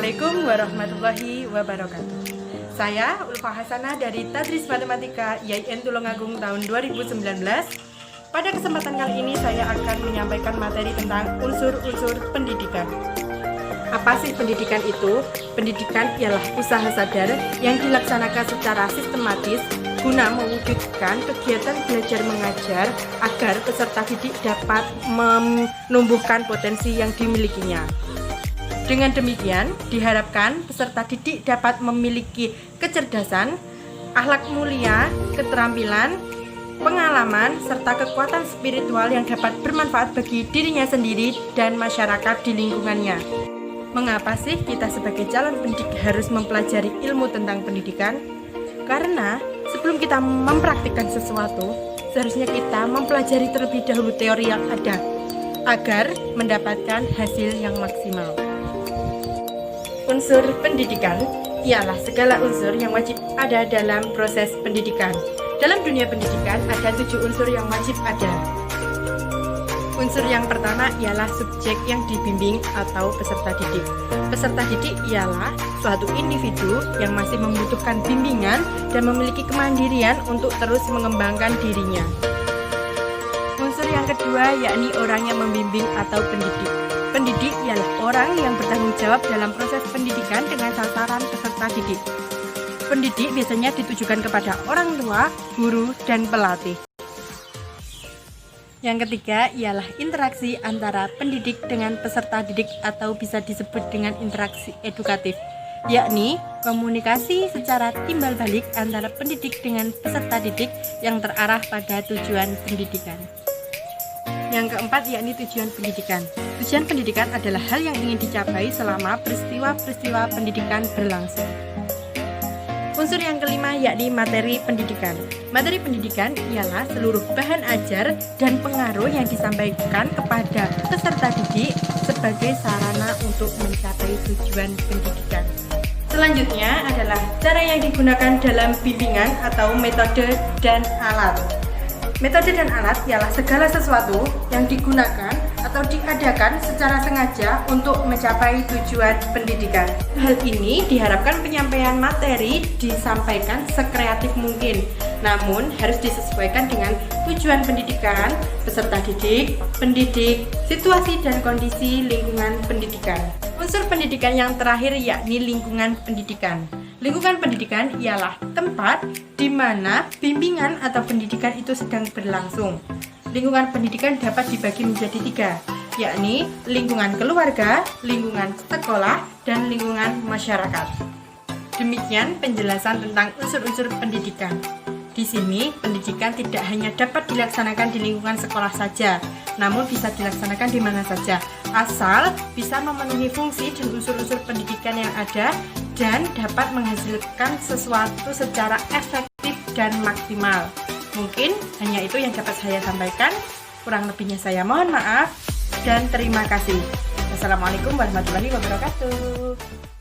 Assalamualaikum warahmatullahi wabarakatuh. Saya Ulfa Hasanah dari Tadris Matematika IAIN Tulungagung tahun 2019. Pada kesempatan kali ini saya akan menyampaikan materi tentang unsur-unsur pendidikan. Apa sih pendidikan itu? Pendidikan ialah usaha sadar yang dilaksanakan secara sistematis guna mewujudkan kegiatan belajar mengajar agar peserta didik dapat menumbuhkan potensi yang dimilikinya. Dengan demikian, diharapkan peserta didik dapat memiliki kecerdasan, akhlak mulia, keterampilan, pengalaman, serta kekuatan spiritual yang dapat bermanfaat bagi dirinya sendiri dan masyarakat di lingkungannya. Mengapa sih kita sebagai calon pendidik harus mempelajari ilmu tentang pendidikan? Karena sebelum kita mempraktikkan sesuatu, seharusnya kita mempelajari terlebih dahulu teori yang ada agar mendapatkan hasil yang maksimal. Unsur pendidikan ialah segala unsur yang wajib ada dalam proses pendidikan. Dalam dunia pendidikan ada 7 unsur yang wajib ada. Unsur yang pertama ialah subjek yang dibimbing atau peserta didik. Peserta didik ialah suatu individu yang masih membutuhkan bimbingan dan memiliki kemandirian untuk terus mengembangkan dirinya. Unsur yang kedua yakni orang yang membimbing atau pendidik. Pendidik ialah orang yang bertanggung jawab dalam proses pendidikan dengan sasaran peserta didik. Pendidik biasanya ditujukan kepada orang tua, guru, dan pelatih. Yang ketiga ialah interaksi antara pendidik dengan peserta didik atau bisa disebut dengan interaksi edukatif, yakni komunikasi secara timbal balik antara pendidik dengan peserta didik yang terarah pada tujuan pendidikan. Yang keempat yakni tujuan pendidikan. Tujuan pendidikan adalah hal yang ingin dicapai selama peristiwa-peristiwa pendidikan berlangsung. Unsur yang kelima yakni materi pendidikan. Materi pendidikan ialah seluruh bahan ajar dan pengaruh yang disampaikan kepada peserta didik sebagai sarana untuk mencapai tujuan pendidikan. Selanjutnya adalah cara yang digunakan dalam bimbingan atau metode dan alat. Metode dan alat ialah segala sesuatu yang digunakan atau diadakan secara sengaja untuk mencapai tujuan pendidikan. Hal ini diharapkan penyampaian materi disampaikan sekreatif mungkin, namun harus disesuaikan dengan tujuan pendidikan, peserta didik, pendidik, situasi dan kondisi lingkungan pendidikan. Unsur pendidikan yang terakhir yakni lingkungan pendidikan. Lingkungan pendidikan ialah tempat di mana bimbingan atau pendidikan itu sedang berlangsung. Lingkungan pendidikan dapat dibagi menjadi 3, yakni lingkungan keluarga, lingkungan sekolah, dan lingkungan masyarakat. Demikian penjelasan tentang unsur-unsur pendidikan. Di sini, pendidikan tidak hanya dapat dilaksanakan di lingkungan sekolah saja, namun bisa dilaksanakan di mana saja, asal bisa memenuhi fungsi dan unsur-unsur pendidikan yang ada dan dapat menghasilkan sesuatu secara efektif dan maksimal. Mungkin hanya itu yang dapat saya sampaikan. Kurang lebihnya saya mohon maaf dan terima kasih. Wassalamualaikum warahmatullahi wabarakatuh.